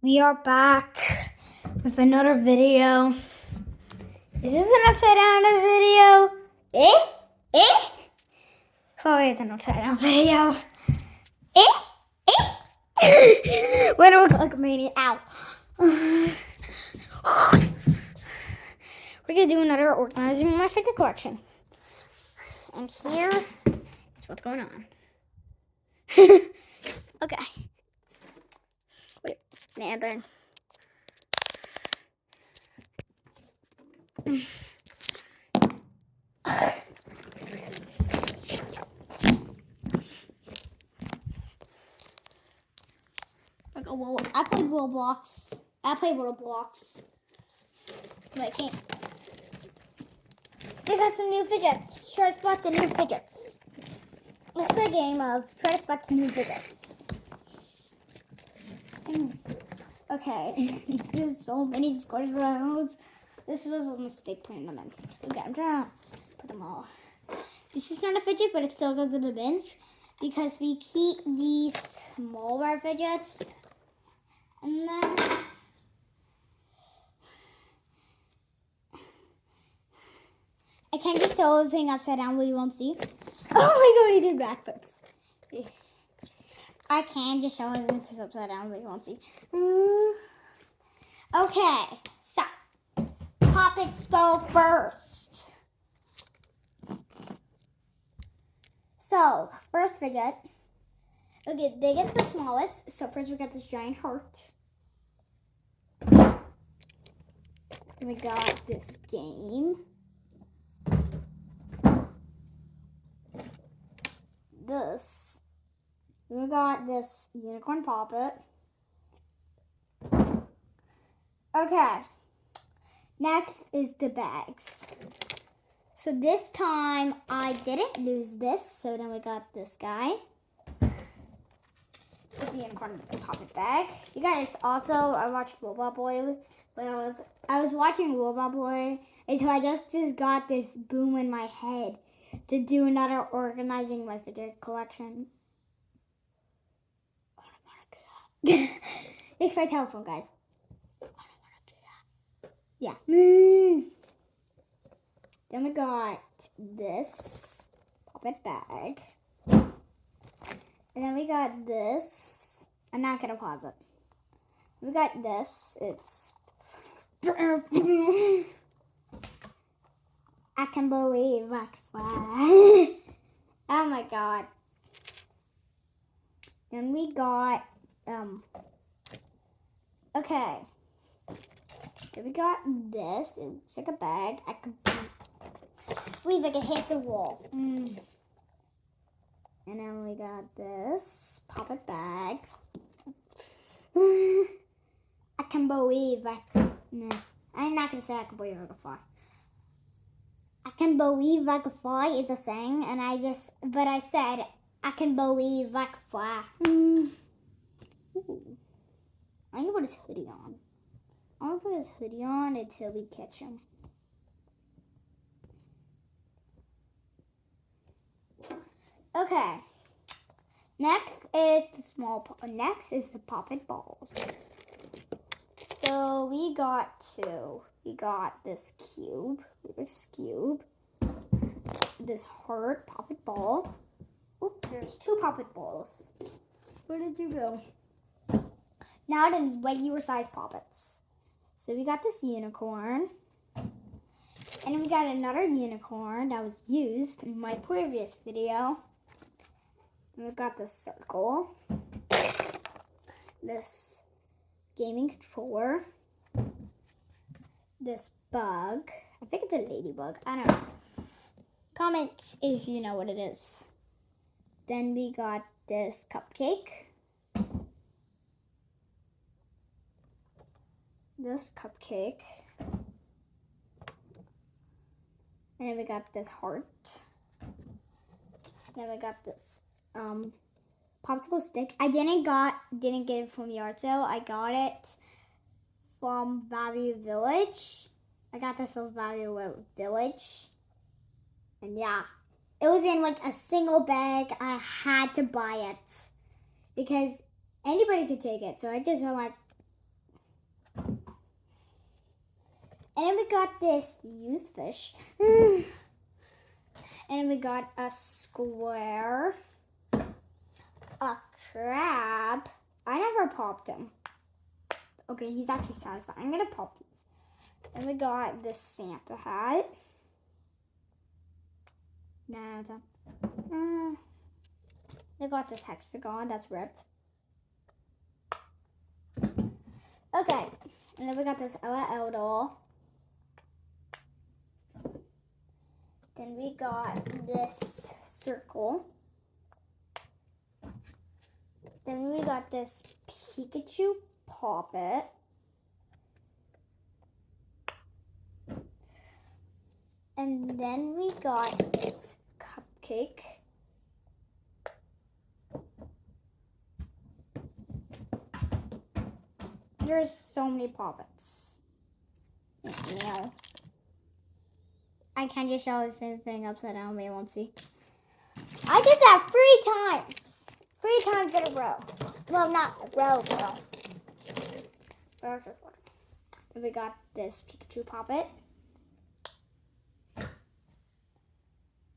We are back with another video. Is this an upside down video? Probably it's an upside down video. Where do we look at me? Ow. We're gonna do another organizing my fidget collection. And here is what's going on. Okay. Wait, man, then. I played Roblox. But I can't. I got some new fidgets. Try to spot the new fidgets. Let's play a game of try to spot the new fidgets. Okay. There's so many squares around. This was a mistake putting them in. Okay, I'm trying to put them all. This is not a fidget, but it still goes in the bins because we keep these smaller fidgets in there. I can't just sew everything upside down where you won't see. Oh my god, he did backwards. I can just sew everything upside down where you won't see. Okay, so Poppets go first. So, first fidget. Okay, biggest to smallest. So first we got this giant heart. And we got this game. This. We got this unicorn poppet. Okay. Next is the bags. So this time I didn't lose this, so then we got this guy. It's the unicorn poppet bag. You guys also, I watched Robot Boy. When I was watching Robot Boy until I just got this boom in my head to do another organizing my fidget collection. I don't want to do that. It's my telephone, guys. I don't want to do that. Yeah. Then we got this poppet bag. And then we got this. I'm not going to pause it. We got this. It's... I can believe I can fly. Oh my god. Then we got, okay. Then we got this. It's like a bag. I can believe I can hit the wall. And then we got this poppet bag. I can believe I'm not going to say I can believe I can fly. I can believe I can fly is a thing, and but I said, I can believe I can fly. I need to put his hoodie on. I want to put his hoodie on until we catch him. Okay. Next is the poppet balls. So we got two. We got this cube, this heart poppet ball. Oop, there's two poppet balls. Where did you go? Now the regular size poppets. So we got this unicorn. And we got another unicorn that was used in my previous video. And we got this circle. This gaming controller. This bug. I think it's a ladybug. I don't know. Comment if you know what it is. Then we got this cupcake. This cupcake. And then we got this heart. Then we got this popsicle stick. I didn't get it from yard sale. I got it from Value Village. I got this from Value Village. And yeah, it was in like a single bag. I had to buy it because anybody could take it. So I just went like, And then we got this used fish. And we got a square, a crab. I never popped him. Okay, he's actually satisfied. I'm gonna pop these. And we got this Santa hat. Nah, it's not. We got this hexagon that's ripped. Okay, and then we got this LL doll. Then we got this circle. Then we got this Pikachu poppet. And then we got this cupcake. There's so many poppets. You know. I can't just show everything upside down. We won't see. I did that 3 times. 3 times in a row. Well, not a row, but then we got this Pikachu poppet.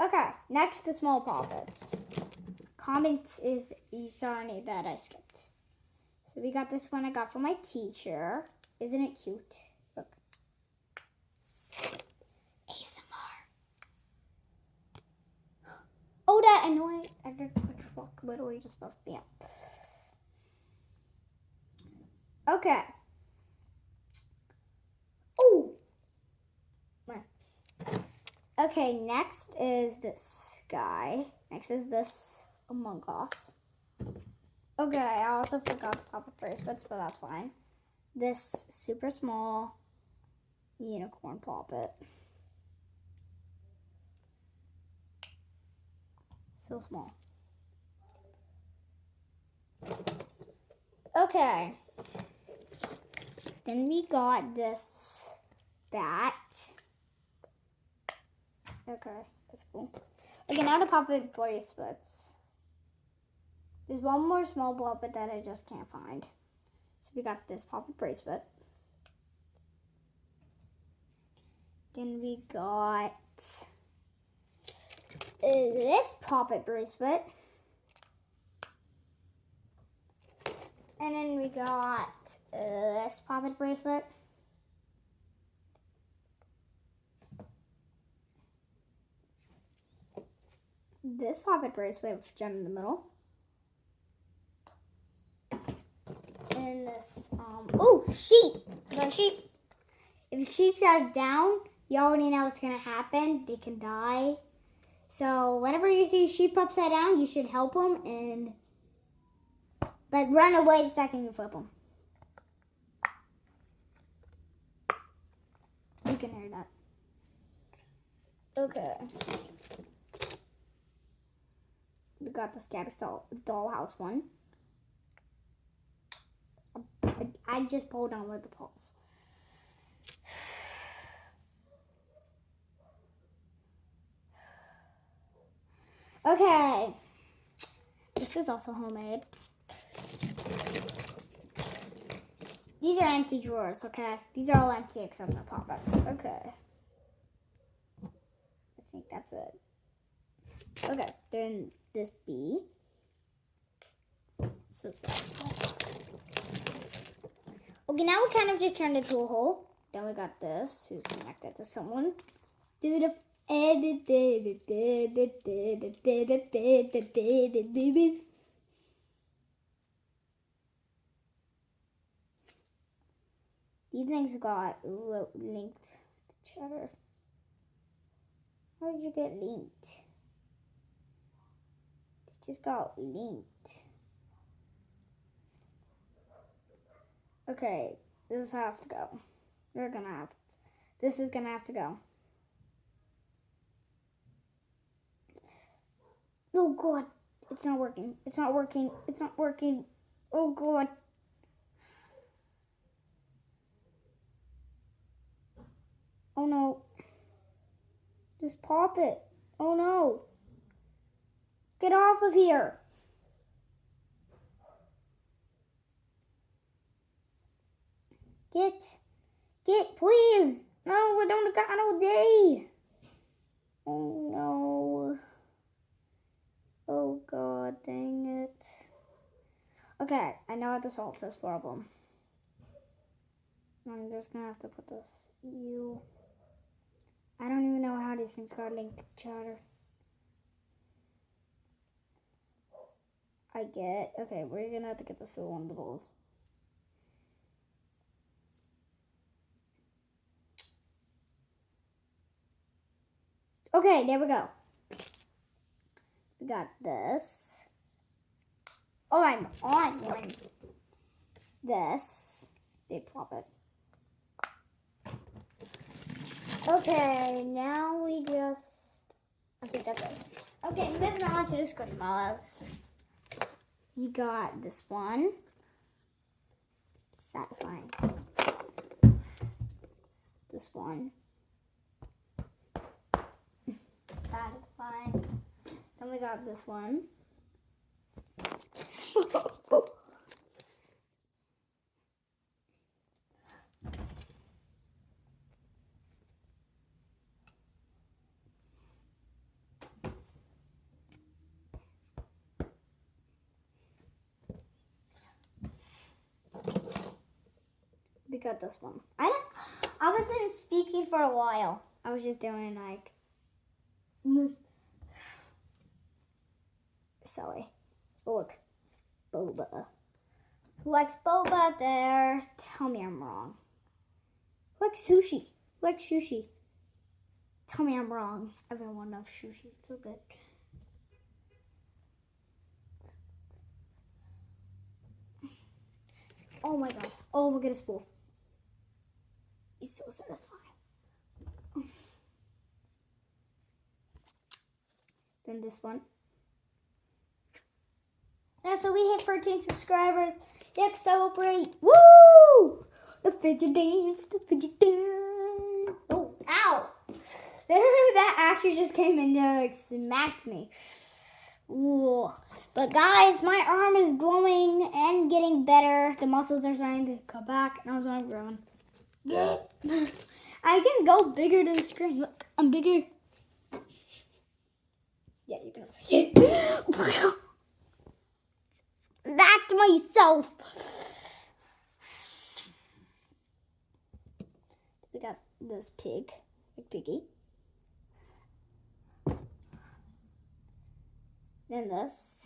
Okay, next the small poppets. Comment if you saw any that I skipped. So we got this one I got from my teacher. Isn't it cute? Look. ASMR. Oh, that annoying. I did a truck literally just supposed to be up. Okay. Oh. Okay, next is this guy. Next is this Among Us. Okay, I also forgot the pop-up bracelets, but that's fine. This super small unicorn poppet. So small. Okay. Then we got this bat. Okay, that's cool. Okay, now the pop-up bracelets. There's one more small poppet that I just can't find. So we got this pop-up bracelet. Then we got this pop-up bracelet. And then we got this pop-up bracelet. This pop-up bracelet with gem in the middle. And this, oh, sheep. The sheep. If sheep's out down, you already know what's going to happen. They can die. So whenever you see sheep upside down, you should help them but run away the second you flip them. You can hear that. Okay. We got the Scabby Dollhouse one. I just pulled on with the pulse. Okay. This is also homemade. These are empty drawers, okay? These are all empty except the pop-ups. Okay. I think that's it. Okay, then this bee. So sad. Okay, now we kind of just turned into a hole. Then we got this, who's connected to someone. Do the these things got linked to each other. How did you get linked? It just got linked. Okay, this has to go. This is gonna have to go. Oh God, it's not working. It's not working. It's not working. Oh God. Oh no. Just pop it. Oh no. Get off of here. Get, please. No, I don't got all day. Oh no. Oh god, dang it. Okay, I know how to solve this problem. I'm just gonna have to put this I don't even know how these things got linked to each other. Okay, we're gonna have to get this through one of the bowls. Okay, there we go. We got this. Oh, I'm on one. This big puppet. Okay, now we just. Okay, that's it. Okay, moving on to the squishmallows. You got this one. Satisfying. This one. Satisfying. Then we got this one. We got this one. I wasn't speaking for a while. I was just doing like silly. Oh, look, boba. Who likes boba out there? Tell me I'm wrong. Who likes sushi? Who likes sushi? Tell me I'm wrong. Everyone loves sushi. It's so good. Oh my god. Oh, we'll get a spool. It's so satisfying. Then this one. Yeah, so we hit 13 subscribers. Let's celebrate. Woo! The fidget dance. The fidget dance. Oh, ow. That actually just came and smacked me. Ooh. But guys, my arm is glowing and getting better. The muscles are starting to come back. And I was on growing. Yeah. I can go bigger than the screen. Look, I'm bigger. Yeah, you can. Back to myself. We got this pig, like piggy. Then this.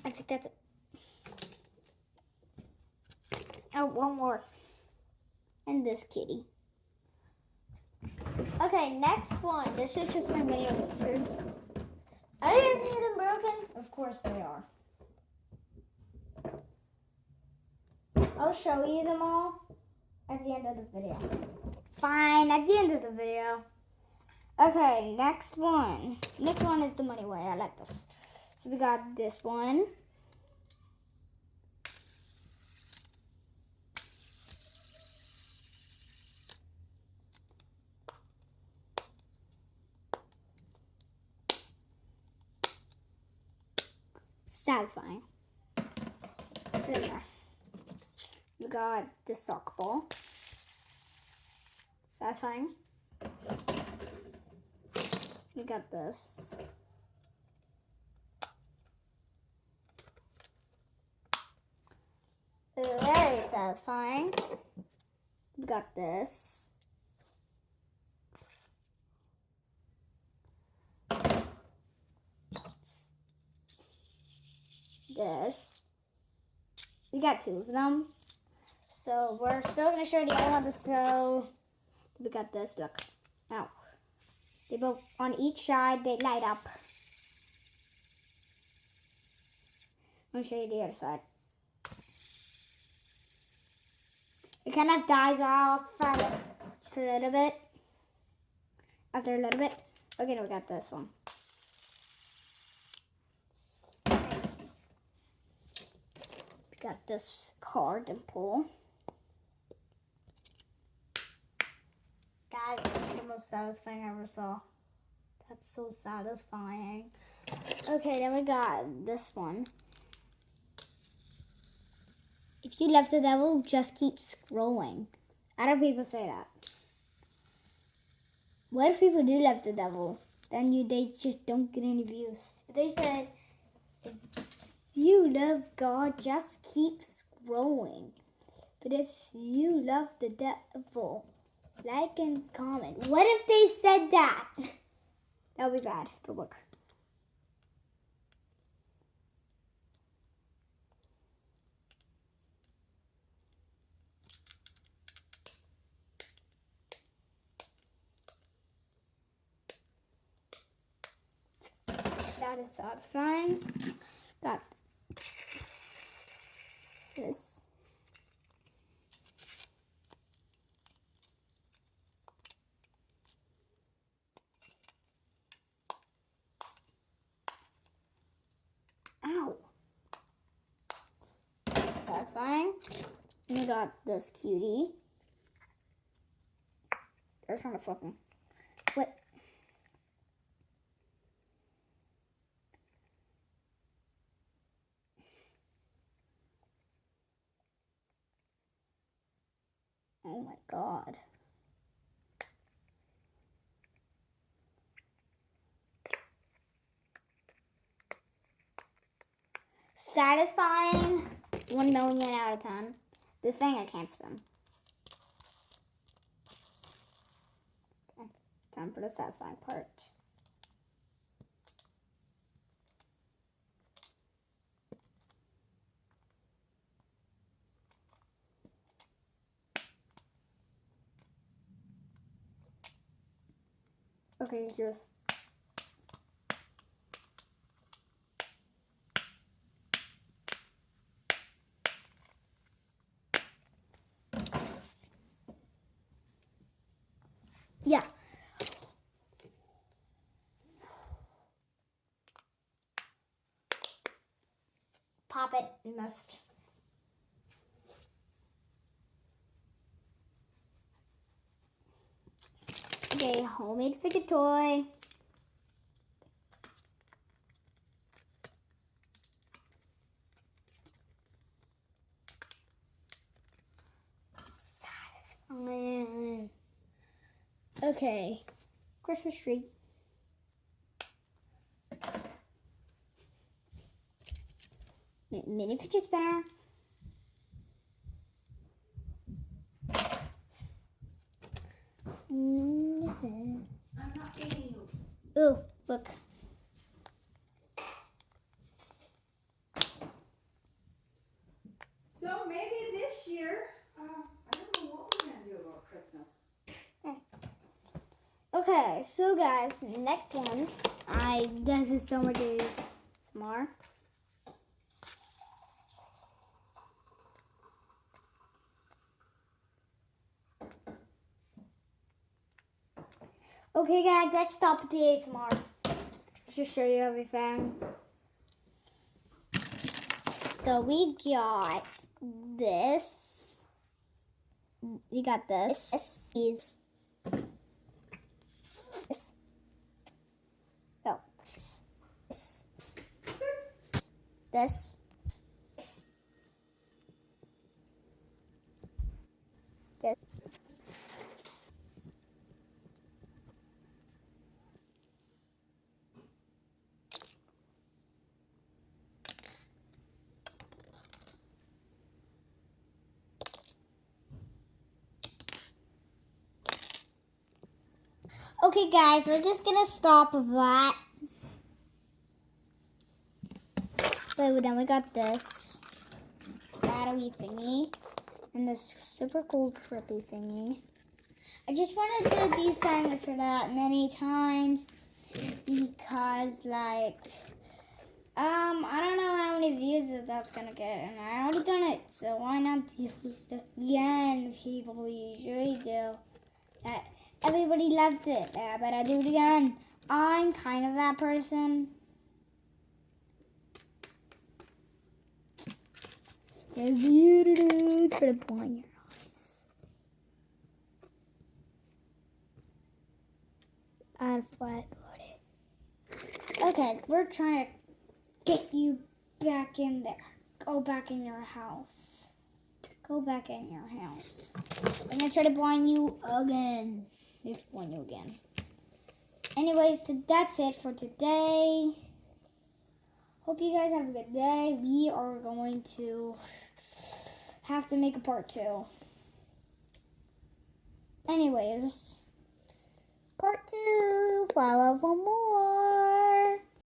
I think that's it. Oh, one more. And this kitty. Okay, next one. This is just my mini elixirs. Are any of them broken? Of course they are. I'll show you them all at the end of the video. Fine, at the end of the video. Okay, next one. Next one is the money way. I like this. So we got this one. Satisfying. What's in there? We got the sock ball. Satisfying. We got this. Very satisfying. We got this. This. We got two of them. So we're still gonna show the other one. So we got this. Look. Now they both on each side. They light up. Let me show you the other side. It kind of dies off just a little bit. After a little bit. Okay, now we got this one. We got this card and pull. Guys, let's come most satisfying I ever saw. That's so satisfying. Okay, then we got this one. If you love the devil, just keep scrolling. Other people say that. What if people do love the devil? Then they just don't get any views. If they said, if you love God, just keep scrolling. But if you love the devil, like and comment. What if they said that? That would be bad, but look. That is satisfying. Got this. Ow. Satisfying. And we got this cutie. They're trying to fucking. What? Oh my god. Satisfying. 1 million out of 10. This thing I can't spin. Okay, time for the satisfying part. Okay, here's. Yeah. Pop it. You must. Okay, homemade fidget toy. Satisfying. Okay, Christmas tree. Mini fidget spinner. I'm not eating you. Ooh, look. So maybe this year, I don't know what we're going to do about Christmas. Okay, so guys, next one. This is so much ASMR. Okay, guys, let's stop with the ASMR. Just show you everything. So we got this. We got this. This is. This. No. This. This. This. Okay, guys, we're just gonna stop with that. But then we got this battery thingy and this super cool trippy thingy. I just wanted to do these timers for that many times because, like, I don't know how many views that's gonna get, and I already done it, so why not do it again? People usually do. Everybody loved it. Yeah, but I do it again. I'm kind of that person. It's you try to blind your eyes. add flat body. Okay, we're trying to get you back in there. Go back in your house. Go back in your house. I'm gonna try to blind you again. Let's blind you again. Anyways, that's it for today. Hope you guys have a good day. We are going to have to make a part 2. Anyways, part 2. Follow for more.